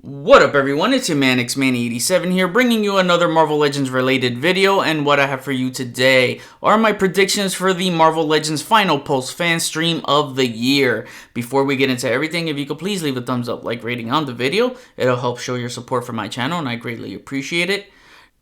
What up everyone, it's your man XManny87 here, bringing you another Marvel Legends related video, and what I have for you today are my predictions for the Marvel Legends Final Pulse fan stream of the year. Before we get into everything, if you could please leave a thumbs up, like, rating on the video, it'll help show your support for my channel and I greatly appreciate it.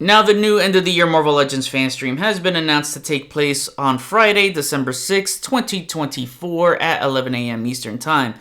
Now, the new end of the year Marvel Legends fan stream has been announced to take place on Friday, December 6th, 2024 at 11 a.m. Eastern Time.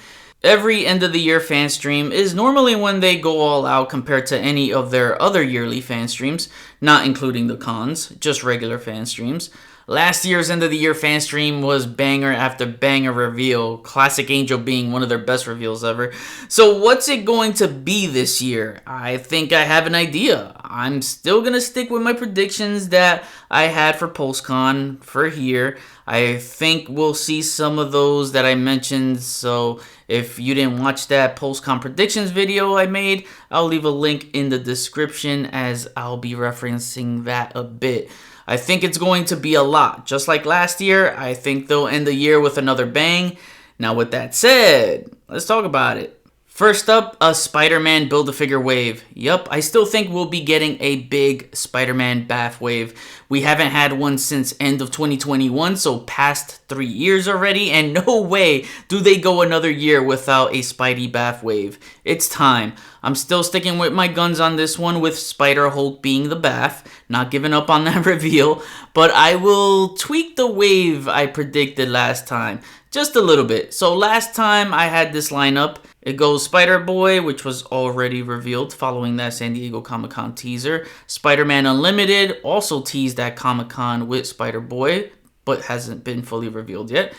Every end of the year fan stream is normally when they go all out compared to any of their other yearly fan streams, not including the cons, just regular fan streams. Last year's end of the year fan stream was banger after banger reveal, Classic Angel being one of their best reveals ever. So what's it going to be this year? I think I have an idea. I'm still going to stick with my predictions that I had for PulseCon for here. I think we'll see some of those that I mentioned, so if you didn't watch that PulseCon predictions video I made, I'll leave a link in the description as I'll be referencing that a bit. I think it's going to be a lot. Just like last year, I think they'll end the year with another bang. Now with that said, let's talk about it. First up, a Spider-Man Build-A-Figure wave. Yup, I still think we'll be getting a big Spider-Man bath wave. We haven't had one since end of 2021, so past 3 years already, and no way do they go another year without a Spidey bath wave. It's time. I'm still sticking with my guns on this one with Spider-Hulk being the bath, not giving up on that reveal, but I will tweak the wave I predicted last time, just a little bit. So last time I had this lineup. It goes Spider-Boy, which was already revealed following that San Diego Comic-Con teaser. Spider-Man Unlimited, also teased at Comic-Con with Spider-Boy, but hasn't been fully revealed yet.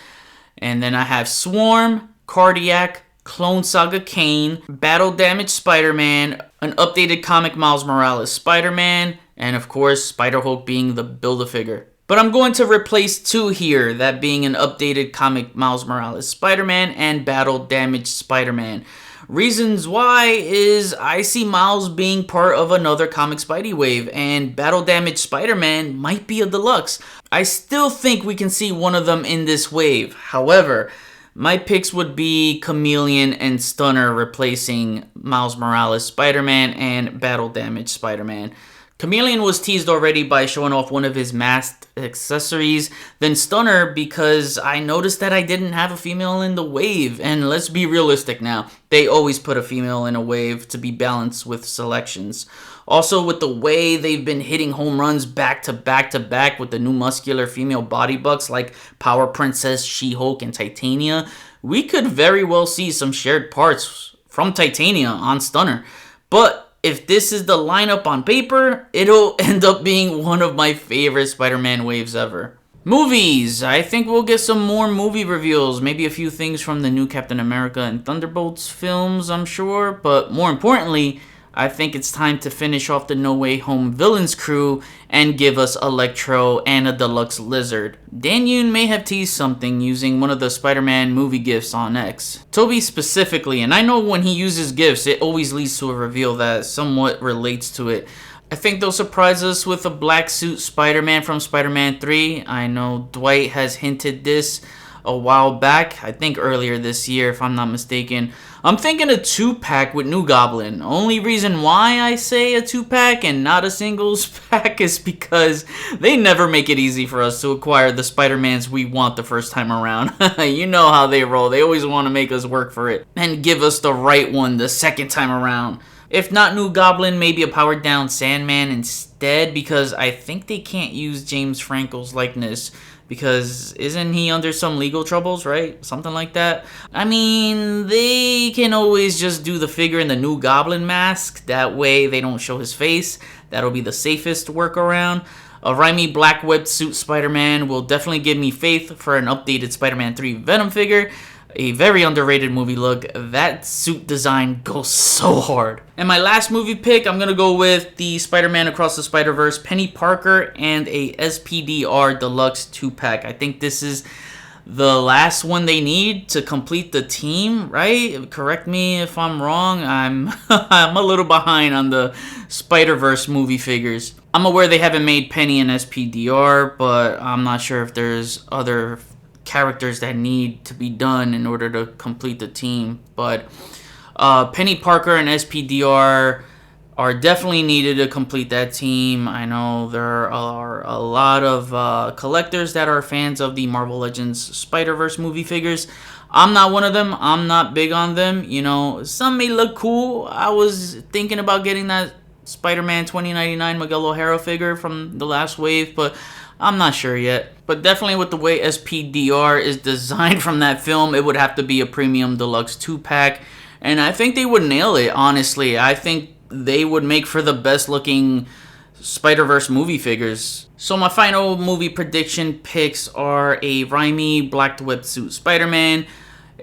And then I have Swarm, Cardiac, Clone Saga Kane, Battle Damage Spider-Man, an updated comic Miles Morales Spider-Man, and of course Spider-Hulk being the Build-A-Figure. But I'm going to replace two here, that being an updated comic Miles Morales Spider-Man and Battle Damage Spider-Man. Reasons why is I see Miles being part of another comic Spidey wave, and Battle Damage Spider-Man might be a deluxe. I still think we can see one of them in this wave. However, my picks would be Chameleon and Stunner replacing Miles Morales Spider-Man and Battle Damage Spider-Man. Chameleon was teased already by showing off one of his masked accessories, then Stunner because I noticed that I didn't have a female in the wave, and let's be realistic now, they always put a female in a wave to be balanced with selections. Also, with the way they've been hitting home runs back to back to back with the new muscular female body bucks like Power Princess, She-Hulk, and Titania, we could very well see some shared parts from Titania on Stunner. But if this is the lineup on paper, it'll end up being one of my favorite Spider-Man waves ever. Movies! I think we'll get some more movie reveals, maybe a few things from the new Captain America and Thunderbolts films, I'm sure, but more importantly, I think it's time to finish off the No Way Home villains crew and give us Electro and a Deluxe Lizard. Dan Yoon may have teased something using one of the Spider-Man movie gifs on X. Toby specifically, and I know when he uses gifs, it always leads to a reveal that somewhat relates to it. I think they'll surprise us with a black suit Spider-Man from Spider-Man 3. I know Dwight has hinted this a while back, I think earlier this year if I'm not mistaken. I'm thinking a 2-pack with New Goblin. Only reason why I say a 2-pack and not a singles pack is because they never make it easy for us to acquire the Spider-Mans we want the first time around. You know how they roll. They always want to make us work for it and give us the right one the second time around. If not New Goblin, maybe a powered down Sandman instead, because I think they can't use James Franco's likeness because isn't he under some legal troubles, right? Something like that. I mean, they can always just do the figure in the New Goblin mask. That way they don't show his face. That'll be the safest workaround. A Raimi black webbed suit Spider-Man will definitely give me faith for an updated Spider-Man 3 Venom figure. A very underrated movie look. That suit design goes so hard. And my last movie pick, I'm going to go with the Spider-Man Across the Spider-Verse Penny Parker and a SPDR Deluxe 2-pack. I think this is the last one they need to complete the team, right? Correct me if I'm wrong. I'm a little behind on the Spider-Verse movie figures. I'm aware they haven't made Penny and SPDR, but I'm not sure if there's other characters that need to be done in order to complete the team. But Penny Parker and SPDR are definitely needed to complete that team. I know there are a lot of collectors that are fans of the Marvel Legends Spider-Verse movie figures. I'm not one of them. I'm not big on them. You know, some may look cool. I was thinking about getting that Spider-Man 2099 Miguel O'Hara figure from the last wave, but I'm not sure yet. But definitely with the way SPDR is designed from that film, it would have to be a premium deluxe 2-pack. And I think they would nail it, honestly. I think they would make for the best looking Spider-Verse movie figures. So my final movie prediction picks are a Raimi Black Websuit Spider-Man,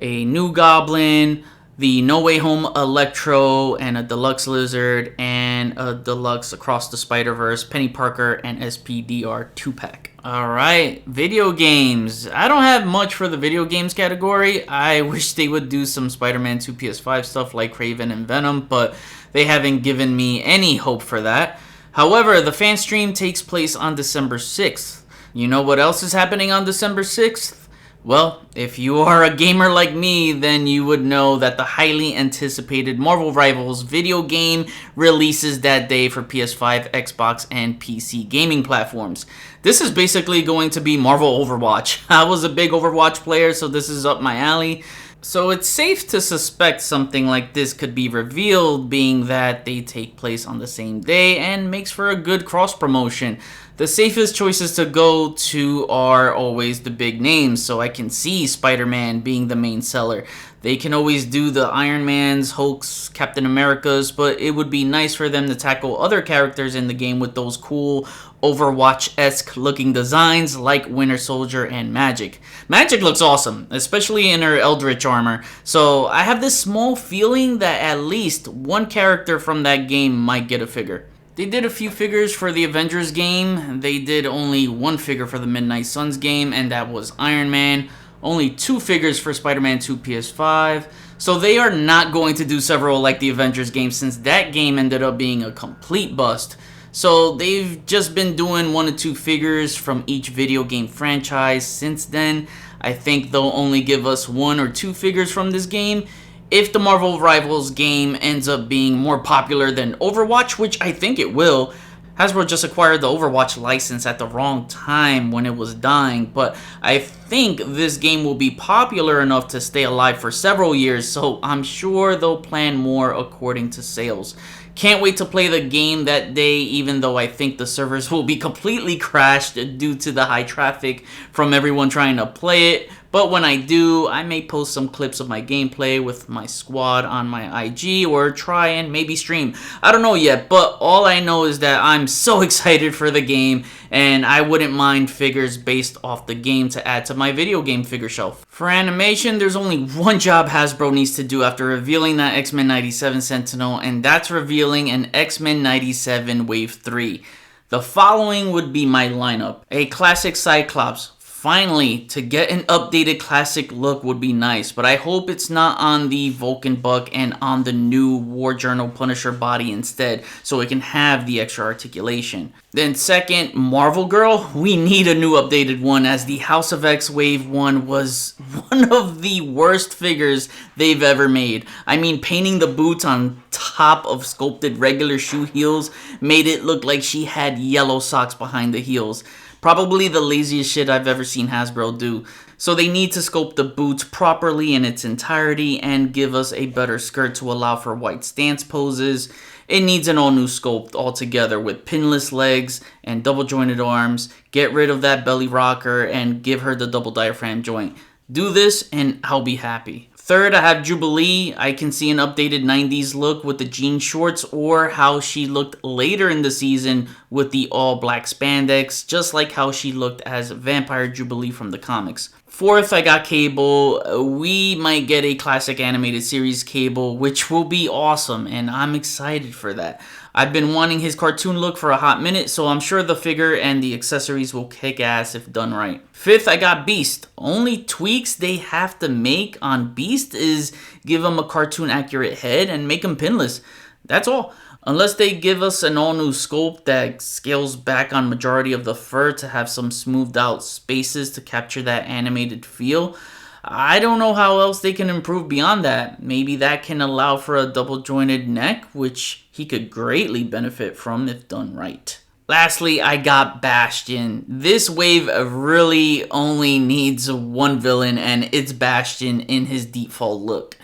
a New Goblin, the No Way Home Electro, and a Deluxe Lizard, and a Deluxe Across the Spider-Verse Penny Parker and SPDR 2-pack. Alright, video games. I don't have much for the video games category. I wish they would do some Spider-Man 2 PS5 stuff like Kraven and Venom, but they haven't given me any hope for that. However, the Fanstream takes place on December 6th. You know what else is happening on December 6th? Well, if you are a gamer like me, then you would know that the highly anticipated Marvel Rivals video game releases that day for PS5, Xbox, and PC gaming platforms. This is basically going to be Marvel Overwatch. I was a big Overwatch player, so this is up my alley. So it's safe to suspect something like this could be revealed, being that they take place on the same day and makes for a good cross-promotion. The safest choices to go to are always the big names, so I can see Spider-Man being the main seller. They can always do the Iron Mans, Hulks, Captain Americas, but it would be nice for them to tackle other characters in the game with those cool Overwatch-esque looking designs like Winter Soldier and Magic. Magic looks awesome, especially in her Eldritch armor, so I have this small feeling that at least one character from that game might get a figure. They did a few figures for the Avengers game. They did only one figure for the Midnight Suns game, and that was Iron Man. Only 2 figures for Spider-Man 2 PS5. So they are not going to do several like the Avengers game, since that game ended up being a complete bust. So they've just been doing 1 to 2 figures from each video game franchise since then. I think they'll only give us 1 or 2 figures from this game if the Marvel Rivals game ends up being more popular than Overwatch, which I think it will. Hasbro just acquired the Overwatch license at the wrong time when it was dying, but I think this game will be popular enough to stay alive for several years, so I'm sure they'll plan more according to sales. Can't wait to play the game that day, even though I think the servers will be completely crashed due to the high traffic from everyone trying to play it. But when I do, I may post some clips of my gameplay with my squad on my IG or try and maybe stream. I don't know yet, but all I know is that I'm so excited for the game and I wouldn't mind figures based off the game to add to my video game figure shelf. For animation, there's only one job Hasbro needs to do after revealing that X-Men 97 Sentinel, and that's revealing an X-Men 97 Wave 3. The following would be my lineup. A classic Cyclops. Finally, to get an updated classic look would be nice, but I hope it's not on the Vulcan Buck and on the new War Journal Punisher body instead, so it can have the extra articulation. Then second, Marvel Girl. We need a new updated one, as the House of X Wave 1 was one of the worst figures they've ever made. I mean, painting the boots on top of sculpted regular shoe heels made it look like she had yellow socks behind the heels. Probably the laziest shit I've ever seen Hasbro do. So they need to sculpt the boots properly in its entirety and give us a better skirt to allow for white stance poses. It needs an all new sculpt altogether with pinless legs and double jointed arms. Get rid of that belly rocker and give her the double diaphragm joint. Do this and I'll be happy. Third, I have Jubilee. I can see an updated 90s look with the jean shorts, or how she looked later in the season with the all black spandex, just like how she looked as Vampire Jubilee from the comics. Fourth, I got Cable. We might get a classic animated series Cable, which will be awesome, and I'm excited for that. I've been wanting his cartoon look for a hot minute, so I'm sure the figure and the accessories will kick ass if done right. Fifth, I got Beast. Only tweaks they have to make on Beast is give him a cartoon accurate head and make him pinless. That's all. Unless they give us an all-new sculpt that scales back on majority of the fur to have some smoothed out spaces to capture that animated feel, I don't know how else they can improve beyond that. Maybe that can allow for a double jointed neck, which he could greatly benefit from if done right. Lastly, I got Bastion. This wave really only needs one villain, and it's Bastion in his default look.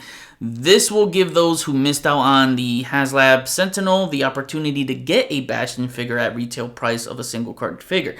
This will give those who missed out on the HasLab Sentinel the opportunity to get a Bastion figure at retail price of a single card figure.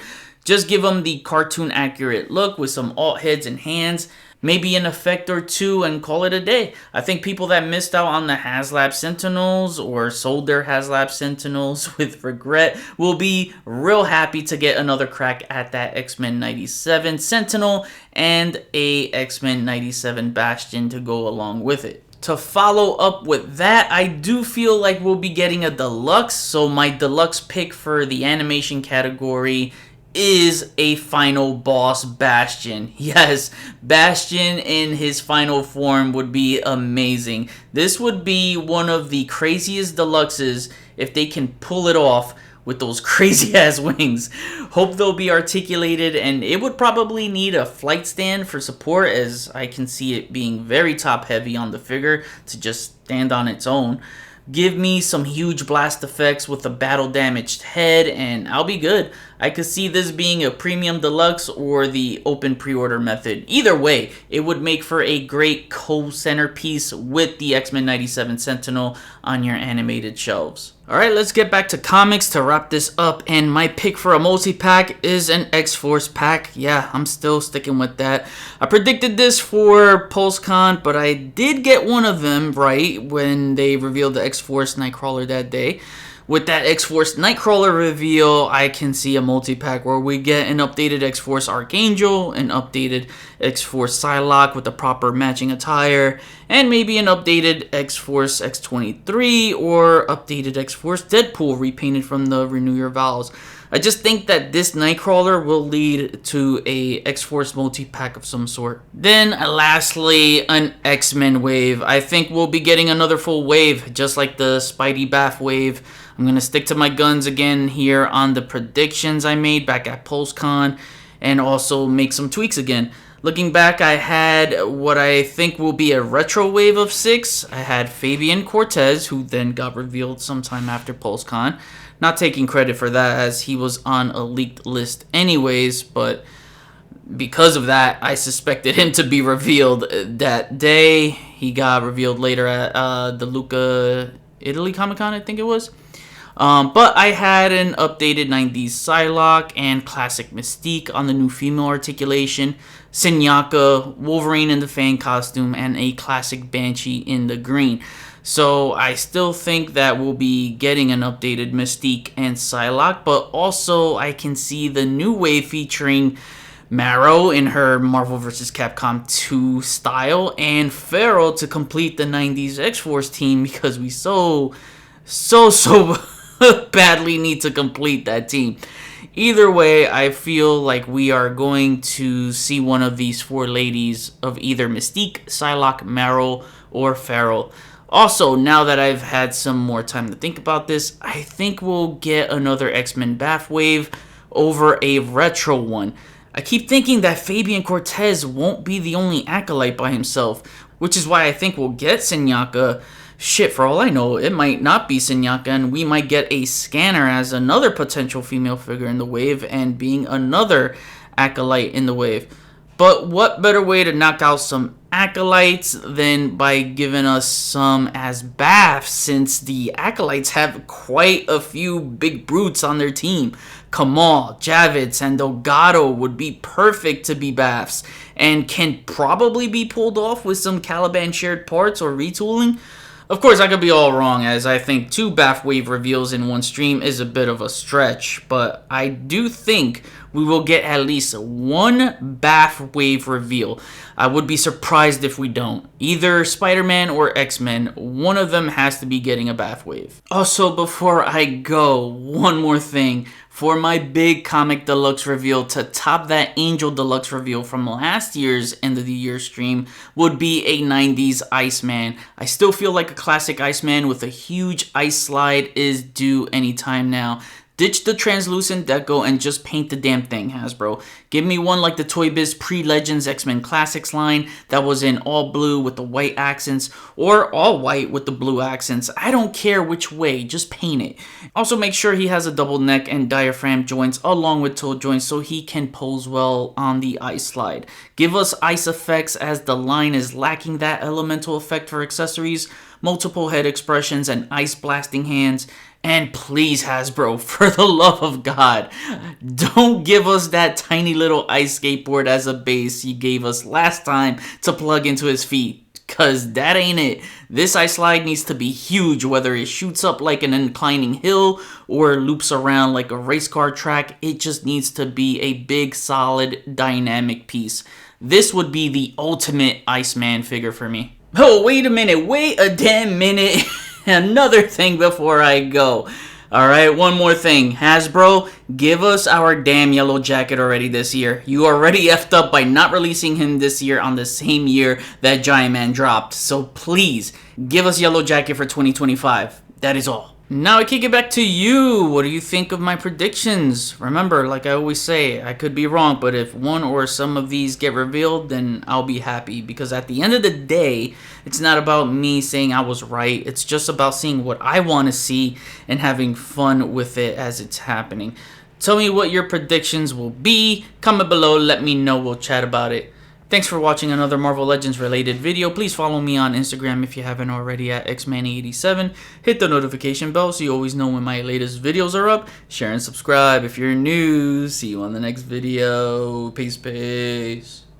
Just give them the cartoon accurate look with some alt heads and hands, maybe an effect or two, and call it a day. I think people that missed out on the HasLab Sentinels or sold their HasLab Sentinels with regret will be real happy to get another crack at that X-Men 97 Sentinel and a X-Men 97 Bastion to go along with it. To follow up with that, I do feel like we'll be getting a Deluxe, so my Deluxe pick for the animation category is a final boss Bastion. Yes, Bastion in his final form would be amazing. This would be one of the craziest Deluxes if they can pull it off with those crazy ass wings. Hope they'll be articulated, and it would probably need a flight stand for support, as I can see it being very top heavy on the figure to just stand on its own. Give me some huge blast effects with a battle damaged head and I'll be good. I could see this being a premium deluxe or the open pre-order method. Either way, it would make for a great co-centerpiece with the X-Men 97 Sentinel on your animated shelves. Alright, let's get back to comics to wrap this up, and my pick for a multi-pack is an X-Force pack. Yeah, I'm still sticking with that. I predicted this for PulseCon, but I did get one of them right when they revealed the X-Force Nightcrawler that day. With that X-Force Nightcrawler reveal, I can see a multi-pack where we get an updated X-Force Archangel, an updated X-Force Psylocke with the proper matching attire, and maybe an updated X-Force X-23 or updated X-Force Deadpool repainted from the Renew Your Vows. I just think that this Nightcrawler will lead to a X-Force multi-pack of some sort. Then, lastly, an X-Men wave. I think we'll be getting another full wave, just like the Spidey Bath wave. I'm going to stick to my guns again here on the predictions I made back at PulseCon, and also make some tweaks again. Looking back, I had what I think will be a retro wave of 6. I had Fabian Cortez, who then got revealed sometime after PulseCon. Not taking credit for that, as he was on a leaked list anyways, but because of that, I suspected him to be revealed that day. He got revealed later at the Lucca, Italy Comic-Con, I think it was. But I had an updated 90s Psylocke and classic Mystique on the new female articulation, Senyaka, Wolverine in the fan costume, and a classic Banshee in the green. So I still think that we'll be getting an updated Mystique and Psylocke, but also I can see the new wave featuring Marrow in her Marvel vs. Capcom 2 style, and Feral to complete the 90s X-Force team, because we so badly need to complete that team. Either way, I feel like we are going to see one of these 4 ladies of either Mystique, Psylocke, Marrow, or Feral. Also, now that I've had some more time to think about this, I think we'll get another X-Men Bath wave over a retro one. I keep thinking that Fabian Cortez won't be the only acolyte by himself, which is why I think we'll get Senyaka. Shit, for all I know, it might not be Senyaka, and we might get a Scanner as another potential female figure in the wave, and being another acolyte in the wave. But what better way to knock out some acolytes than by giving us some as Baths, since the acolytes have quite a few big brutes on their team. Kamal, Javits, and Delgado would be perfect to be Baths, and can probably be pulled off with some Caliban shared parts or retooling. Of course, I could be all wrong, as I think 2 Bath Wave reveals in one stream is a bit of a stretch, but I do think we will get at least one Bath Wave reveal. I would be surprised if we don't. Either Spider-Man or X-Men, one of them has to be getting a Bath Wave. Also, before I go, one more thing. for my big comic deluxe reveal to top that Angel deluxe reveal from last year's end of the year stream would be a 90s Iceman. I still feel like a classic Iceman with a huge ice slide is due anytime now. Ditch the translucent deco and just paint the damn thing, Hasbro. Give me one like the Toy Biz Pre-Legends X-Men Classics line that was in all blue with the white accents, or all white with the blue accents. I don't care which way, just paint it. Also make sure he has a double neck and diaphragm joints along with toe joints so he can pose well on the ice slide. Give us ice effects as the line is lacking that elemental effect for accessories, multiple head expressions, and ice blasting hands. And please, Hasbro, for the love of God, don't give us that tiny little ice skateboard as a base you gave us last time to plug into his feet, cause that ain't it. This ice slide needs to be huge, whether it shoots up like an inclining hill or loops around like a race car track. It just needs to be a big, solid, dynamic piece. This would be the ultimate Iceman figure for me. Oh, wait a minute, wait a damn minute. Another thing before I go. Alright, one more thing. Hasbro, give us our damn Yellow Jacket already this year. You already effed up by not releasing him this year on the same year that Giant Man dropped. So please, give us Yellow Jacket for 2025. That is all. Now I kick it back to you. What do you think of my predictions? Remember, like I always say, I could be wrong, but if one or some of these get revealed, then I'll be happy. Because at the end of the day, it's not about me saying I was right. It's just about seeing what I want to see and having fun with it as it's happening. Tell me what your predictions will be. Comment below, let me know, we'll chat about it. Thanks for watching another Marvel Legends related video. Please follow me on Instagram if you haven't already at xmanny87. Hit the notification bell so you always know when my latest videos are up. Share and subscribe if you're new. See you on the next video. Peace, peace.